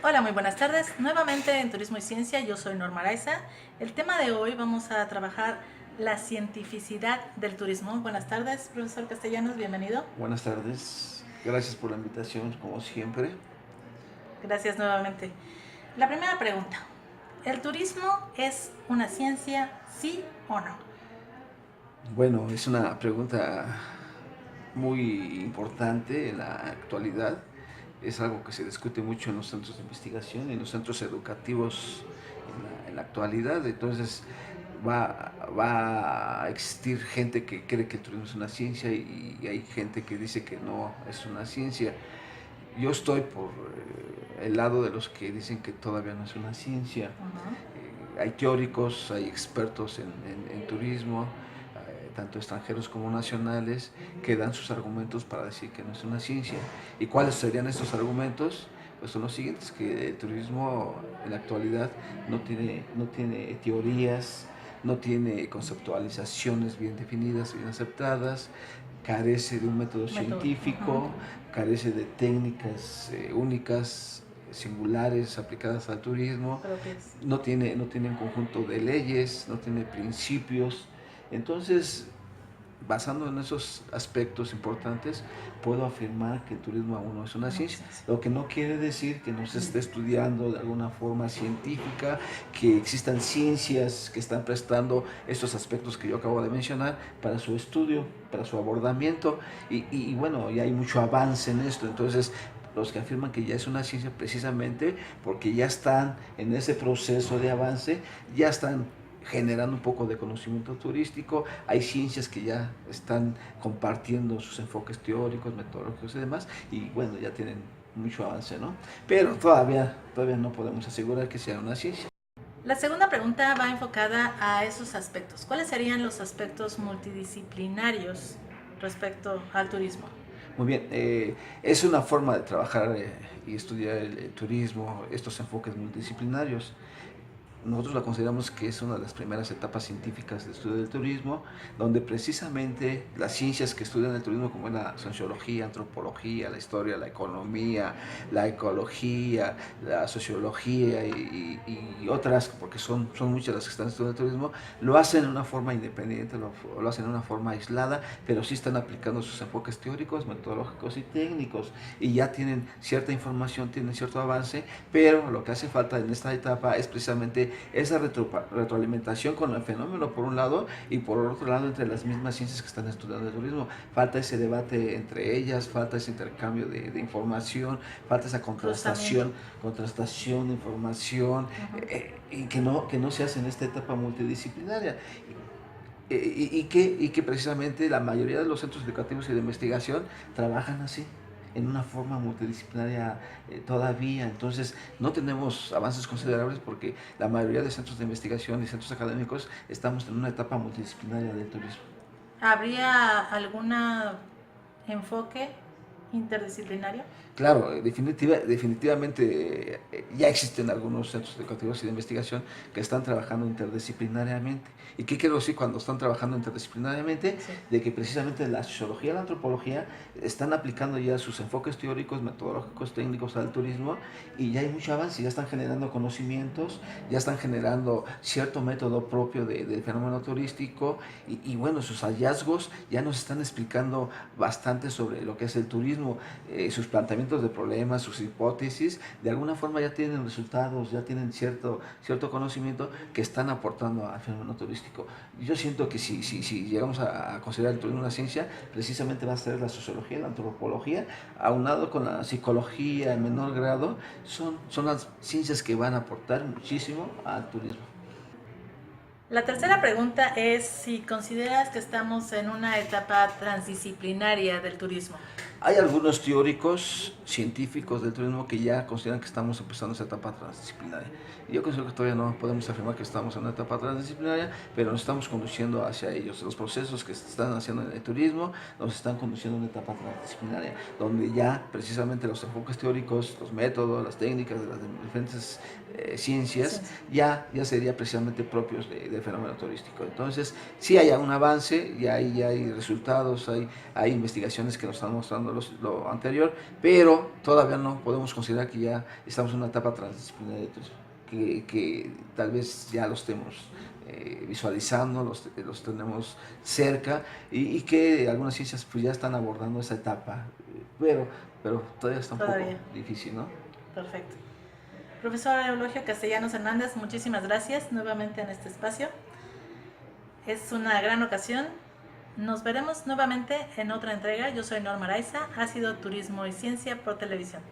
Hola, muy buenas tardes. Nuevamente en Turismo y Ciencia, yo soy Norma Araiza. El tema de hoy vamos a trabajar la cientificidad del turismo. Buenas tardes, profesor Castellanos, bienvenido. Buenas tardes, gracias por la invitación, como siempre. Gracias nuevamente. La primera pregunta, ¿el turismo es una ciencia, sí o no? Bueno, es una pregunta muy importante en la actualidad. Es algo que se discute mucho en los centros de investigación, en los centros educativos en la actualidad. Entonces va a existir gente que cree que el turismo es una ciencia y hay gente que dice que no es una ciencia. Yo estoy por el lado de los que dicen que todavía no es una ciencia. Hay teóricos, hay expertos en turismo, tanto extranjeros como nacionales, que dan sus argumentos para decir que no es una ciencia. ¿Y cuáles serían estos argumentos? Pues son los siguientes, que el turismo en la actualidad no tiene teorías, no tiene conceptualizaciones bien definidas, bien aceptadas, carece de un método científico, carece de técnicas únicas, singulares, aplicadas al turismo, no tiene un conjunto de leyes, no tiene principios. Entonces, basando en esos aspectos importantes, puedo afirmar que el turismo aún no es una ciencia, lo que no quiere decir que no se esté estudiando de alguna forma científica, que existan ciencias que están prestando estos aspectos que yo acabo de mencionar para su estudio, para su abordamiento, y bueno, ya hay mucho avance en esto. Entonces, los que afirman que ya es una ciencia, precisamente porque ya están en ese proceso de avance, ya están generando un poco de conocimiento turístico. Hay ciencias que ya están compartiendo sus enfoques teóricos, metodológicos y demás, y bueno, ya tienen mucho avance, ¿no? Pero todavía no podemos asegurar que sea una ciencia. La segunda pregunta va enfocada a esos aspectos. ¿Cuáles serían los aspectos multidisciplinarios respecto al turismo? Muy bien, es una forma de trabajar y estudiar el turismo, estos enfoques multidisciplinarios. Nosotros la consideramos que es una de las primeras etapas científicas de estudio del turismo, donde precisamente las ciencias que estudian el turismo, como es la sociología, antropología, la historia, la economía, la ecología, la sociología y otras, porque son muchas las que están estudiando el turismo, lo hacen de una forma independiente, lo hacen de una forma aislada, pero sí están aplicando sus enfoques teóricos, metodológicos y técnicos, y ya tienen cierta información, tienen cierto avance, pero lo que hace falta en esta etapa es precisamente esa retroalimentación con el fenómeno por un lado, y por otro lado entre las mismas ciencias que están estudiando el turismo. Falta ese debate entre ellas, falta ese intercambio de información, falta esa contrastación de información, y que no se hace en esta etapa multidisciplinaria. Y que precisamente la mayoría de los centros educativos y de investigación trabajan así, en una forma multidisciplinaria todavía. Entonces, no tenemos avances considerables porque la mayoría de centros de investigación y centros académicos estamos en una etapa multidisciplinaria del turismo. ¿Habría algún enfoque interdisciplinario? Claro, definitivamente ya existen algunos centros educativos y de investigación que están trabajando interdisciplinariamente. ¿Y qué quiero decir cuando están trabajando interdisciplinariamente? Sí. De que precisamente la sociología y la antropología están aplicando ya sus enfoques teóricos, metodológicos, técnicos al turismo, y ya hay mucho avance, ya están generando conocimientos, ya están generando cierto método propio del fenómeno turístico, y bueno, sus hallazgos ya nos están explicando bastante sobre lo que es el turismo. Sus planteamientos de problemas, sus hipótesis, de alguna forma ya tienen resultados, ya tienen cierto conocimiento que están aportando al fenómeno turístico. Yo siento que si llegamos a considerar el turismo una ciencia, precisamente va a ser la sociología, la antropología, aunado con la psicología en menor grado, son las ciencias que van a aportar muchísimo al turismo. La tercera pregunta es si consideras que estamos en una etapa transdisciplinaria del turismo. Hay algunos teóricos científicos del turismo que ya consideran que estamos empezando esa etapa transdisciplinaria. Yo considero que todavía no podemos afirmar que estamos en una etapa transdisciplinaria, pero nos estamos conduciendo hacia ellos. Los procesos que se están haciendo en el turismo nos están conduciendo a una etapa transdisciplinaria, donde ya precisamente los enfoques teóricos, los métodos, las técnicas de las diferentes ciencias, ya sería precisamente propios del fenómeno turístico. Entonces, sí hay un avance, ya hay resultados, hay investigaciones que nos están mostrando lo anterior, pero todavía no podemos considerar que ya estamos en una etapa transdisciplinaria de turismo, que tal vez ya los estemos visualizando, los tenemos cerca y que algunas ciencias pues ya están abordando esa etapa, pero todavía está un poco difícil, ¿no? Perfecto. Profesor Eulogio Castellanos Hernández, muchísimas gracias nuevamente en este espacio. Es una gran ocasión. Nos veremos nuevamente en otra entrega. Yo soy Norma Araiza. Ha sido Turismo y Ciencia por Televisión.